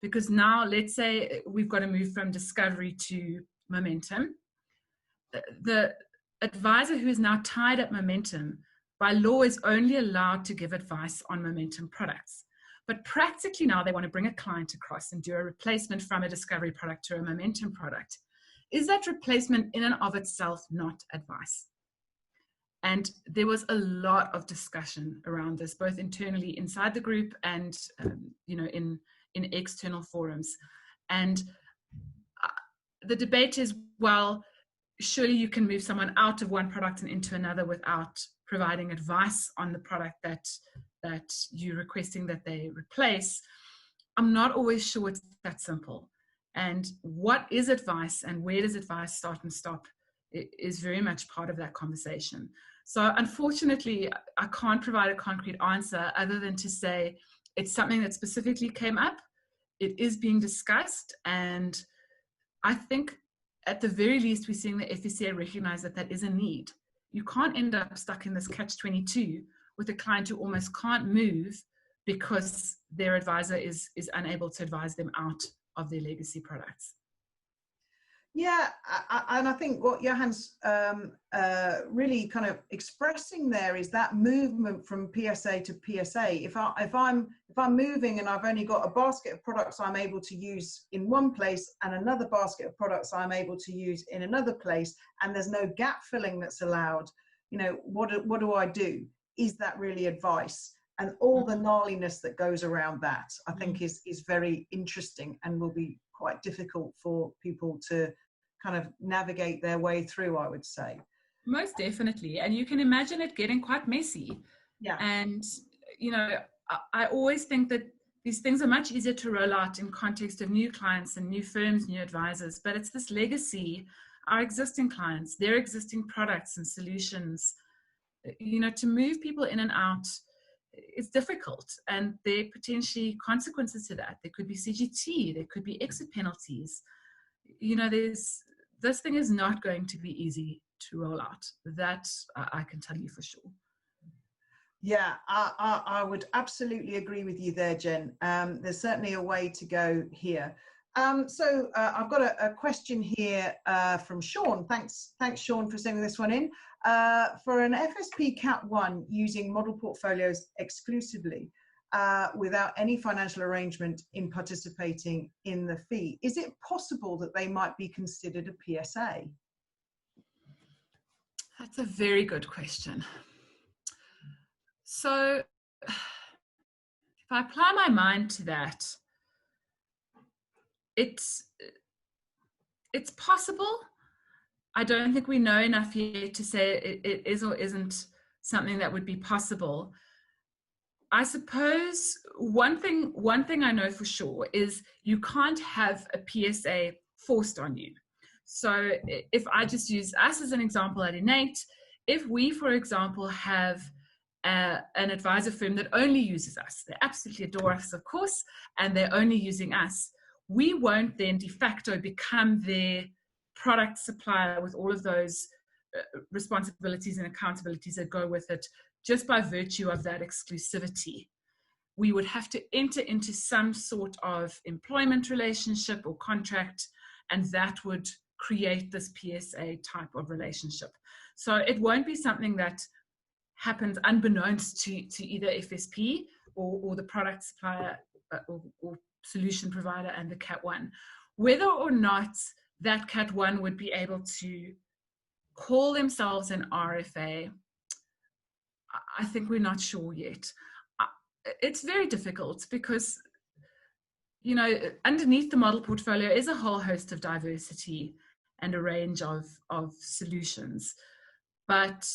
Because now, let's say we've got to move from Discovery to Momentum. The advisor who is now tied at Momentum, by law, is only allowed to give advice on Momentum products. But practically now they want to bring a client across and do a replacement from a Discovery product to a Momentum product. Is that replacement in and of itself not advice? And there was a lot of discussion around this, both internally inside the group and in external forums. And the debate is, well, surely you can move someone out of one product and into another without providing advice on the product that you're requesting that they replace. I'm not always sure it's that simple. And what is advice and where does advice start and stop is very much part of that conversation. So unfortunately, I can't provide a concrete answer other than to say it's something that specifically came up. It is being discussed, and I think at the very least we're seeing the FSCA recognize that that is a need. You can't end up stuck in this catch-22 with a client who almost can't move because their advisor is unable to advise them out of their legacy products. Yeah, and I think what Johan's really kind of expressing there is that movement from PSA to PSA. If I'm moving and I've only got a basket of products I'm able to use in one place and another basket of products I'm able to use in another place, and there's no gap filling that's allowed, what do I do? Is that really advice? And all the gnarliness that goes around that, I think, is very interesting and will be quite difficult for people to kind of navigate their way through, I would say. Most definitely. And you can imagine it getting quite messy. Yeah. And, I always think that these things are much easier to roll out in context of new clients and new firms, new advisors, but it's this legacy, our existing clients, their existing products and solutions, to move people in and out, it's difficult, and there are potentially consequences to that. There could be CGT, there could be exit penalties. This thing is not going to be easy to roll out. That I can tell you for sure. Yeah, I would absolutely agree with you there, Jen. There's certainly a way to go here. So I've got a question here from Sean. Thanks, Sean, for sending this one in. For an FSP Cat 1 using model portfolios exclusively without any financial arrangement in participating in the fee, is it possible that they might be considered a PSA? That's a very good question. So if I apply my mind to that, it's possible. I don't think we know enough yet to say it is or isn't something that would be possible. I suppose one thing I know for sure is you can't have a PSA forced on you. So if I just use us as an example at Innate, if we, for example, have an advisor firm that only uses us, they absolutely adore us, of course, and they're only using us, we won't then de facto become their product supplier with all of those responsibilities and accountabilities that go with it, just by virtue of that exclusivity. We would have to enter into some sort of employment relationship or contract, and that would create this PSA type of relationship. So it won't be something that happens unbeknownst to either FSP or the product supplier or solution provider and the Cat 1. Whether or not that Cat 1 would be able to call themselves an RFA, I think we're not sure yet. It's very difficult because, underneath the model portfolio is a whole host of diversity and a range of solutions. But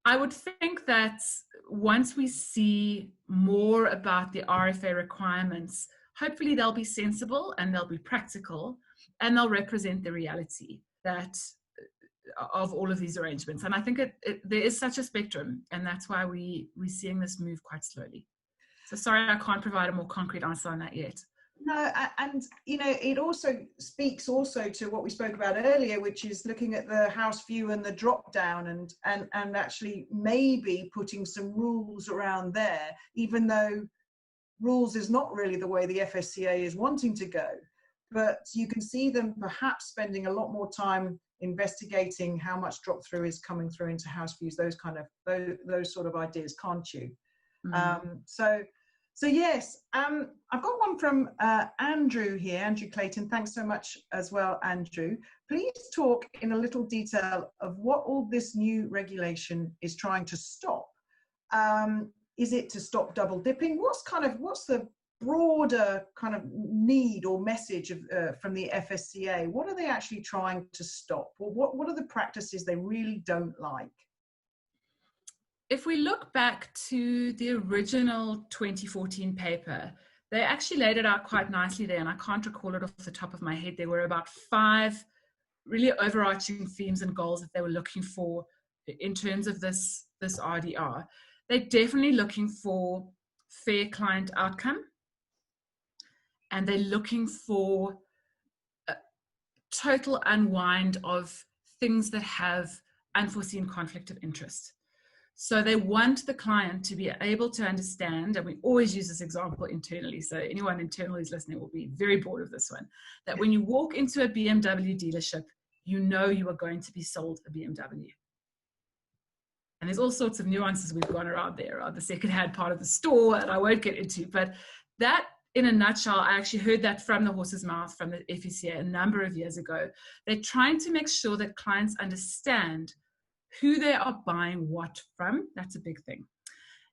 I would think that once we see more about the RFA requirements, hopefully they'll be sensible and they'll be practical and they'll represent the reality that of all of these arrangements. And I think there is such a spectrum, and that's why we're seeing this move quite slowly. So sorry, I can't provide a more concrete answer on that yet. No, and it also speaks to what we spoke about earlier, which is looking at the house view and the drop down, and actually maybe putting some rules around there, even though rules is not really the way the FSCA is wanting to go. But you can see them perhaps spending a lot more time investigating how much drop through is coming through into house views, those sort of ideas, can't you? So yes, I've got one from Andrew here, Andrew Clayton. Thanks so much as well, Andrew. Please talk in a little detail of what all this new regulation is trying to stop. Is it to stop double dipping? What's the broader kind of need or message from the FSCA? What are they actually trying to stop? Or what are the practices they really don't like? If we look back to the original 2014 paper, they actually laid it out quite nicely there, and I can't recall it off the top of my head. There were about 5 really overarching themes and goals that they were looking for in terms of this RDR. They're definitely looking for fair client outcome, and they're looking for a total unwind of things that have unforeseen conflict of interest. So they want the client to be able to understand, and we always use this example internally, so anyone internal who's listening will be very bored of this one, that when you walk into a BMW dealership, you know you are going to be sold a BMW. And there's all sorts of nuances we've gone around there, or the second-hand part of the store, and I won't get into, but that, in a nutshell, I actually heard that from the horse's mouth from the FSCA a number of years ago. They're trying to make sure that clients understand who they are buying what from. That's a big thing.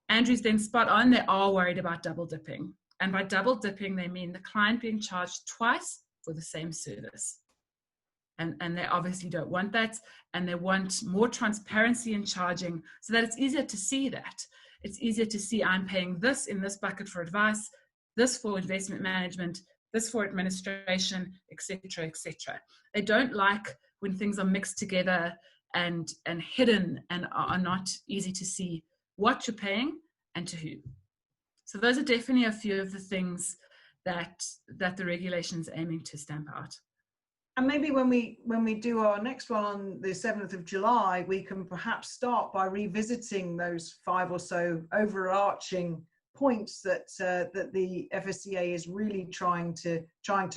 Andrew's then spot on. They are worried about double dipping. And by double dipping, they mean the client being charged twice for the same service. And they obviously don't want that. And they want more transparency in charging so that it's easier to see that. It's easier to see I'm paying this in this bucket for advice, this for investment management, this for administration, etc., etc. They don't like when things are mixed together and hidden and are not easy to see what you're paying and to who. So those are definitely a few of the things that the regulation is aiming to stamp out. And maybe when we do our next one on the 7th of July, we can perhaps start by revisiting those 5 or so overarching points that the FSCA is really trying to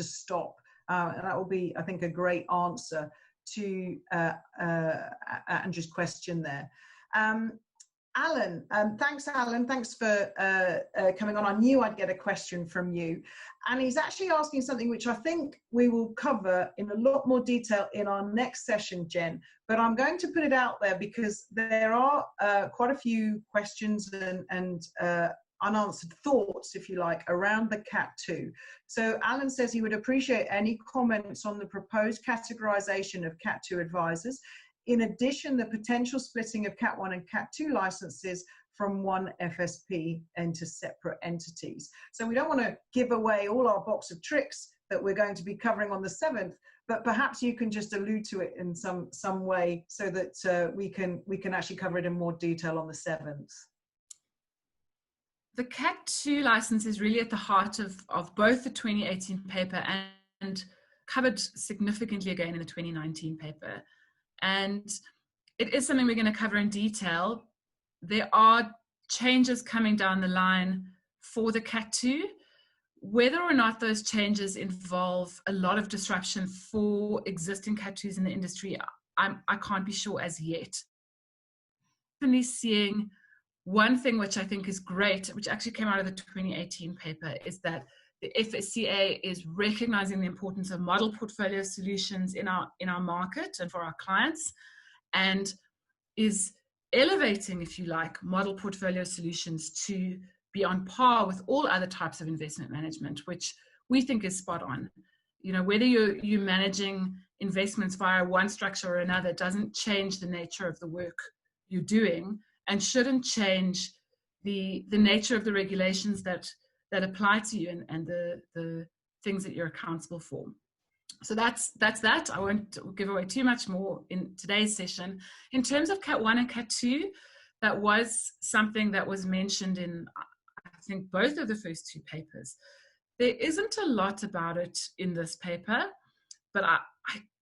stop. And that will be, I think, a great answer to Andrew's question there. Alan, thanks, Alan. Thanks for coming on. I knew I'd get a question from you. And he's actually asking something which I think we will cover in a lot more detail in our next session, Jen. But I'm going to put it out there because there are quite a few questions and unanswered thoughts, if you like, around the Cat 2. So Alan says he would appreciate any comments on the proposed categorization of Cat 2 advisors. In addition, the potential splitting of Cat 1 and Cat 2 licenses from one FSP into separate entities. So we don't want to give away all our box of tricks that we're going to be covering on the 7th, but perhaps you can just allude to it in some way so that we can actually cover it in more detail on the 7th. The Cat 2 license is really at the heart of both the 2018 paper and covered significantly again in the 2019 paper. And it is something we're going to cover in detail. There are changes coming down the line for the Cat 2. Whether or not those changes involve a lot of disruption for existing Cat 2s in the industry, I can't be sure as yet. Definitely seeing one thing which I think is great, which actually came out of the 2018 paper, is that the FSCA is recognizing the importance of model portfolio solutions in our market and for our clients, and is elevating, if you like, model portfolio solutions to be on par with all other types of investment management, which we think is spot on. You know, whether you're managing investments via one structure or another doesn't change the nature of the work you're doing. and shouldn't change the nature of the regulations that apply to you and the things that you're accountable for. So that's that. I won't give away too much more in today's session. In terms of Cat 1 and Cat 2, that was something that was mentioned in, I think, both of the first two papers. There isn't a lot about it in this paper, but I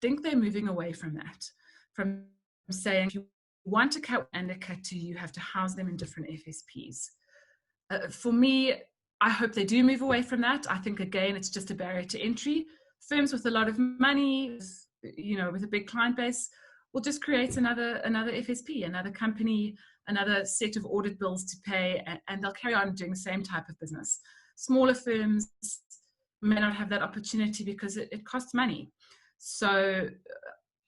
think they're moving away from that, from saying if you want a Cat 1 and a Cat 2, you have to house them in different FSPs. For me, I hope they do move away from that. I think, again, it's just a barrier to entry. Firms with a lot of money, with a big client base, will just create another FSP, another company, another set of audit bills to pay, and they'll carry on doing the same type of business. Smaller firms may not have that opportunity because it costs money. So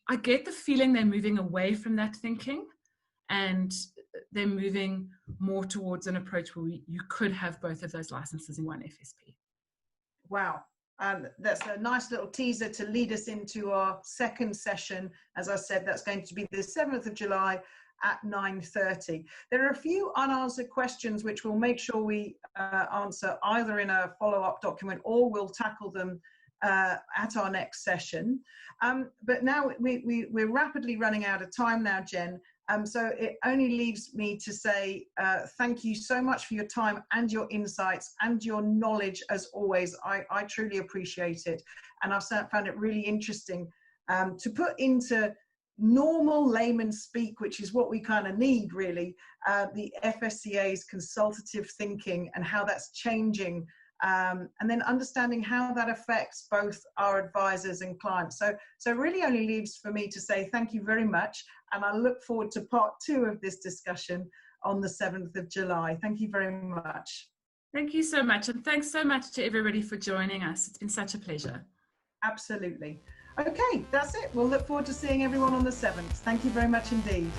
I get the feeling they're moving away from that thinking, and they're moving more towards an approach where you could have both of those licenses in one FSP. Wow. That's a nice little teaser to lead us into our second session. As I said, that's going to be the 7th of July at 9:30. There are a few unanswered questions which we'll make sure we answer either in a follow-up document or we'll tackle them at our next session. But now we're rapidly running out of time now, Jen. So it only leaves me to say thank you so much for your time and your insights and your knowledge as always. I truly appreciate it. And I've found it really interesting to put into normal layman speak, which is what we kind of need really, the FSCA's consultative thinking and how that's changing. And then understanding how that affects both our advisors and clients. So really only leaves for me to say thank you very much. And I look forward to part 2 of this discussion on the 7th of July. Thank you very much. Thank you so much. And thanks so much to everybody for joining us. It's been such a pleasure. Absolutely. Okay, that's it. We'll look forward to seeing everyone on the 7th. Thank you very much indeed.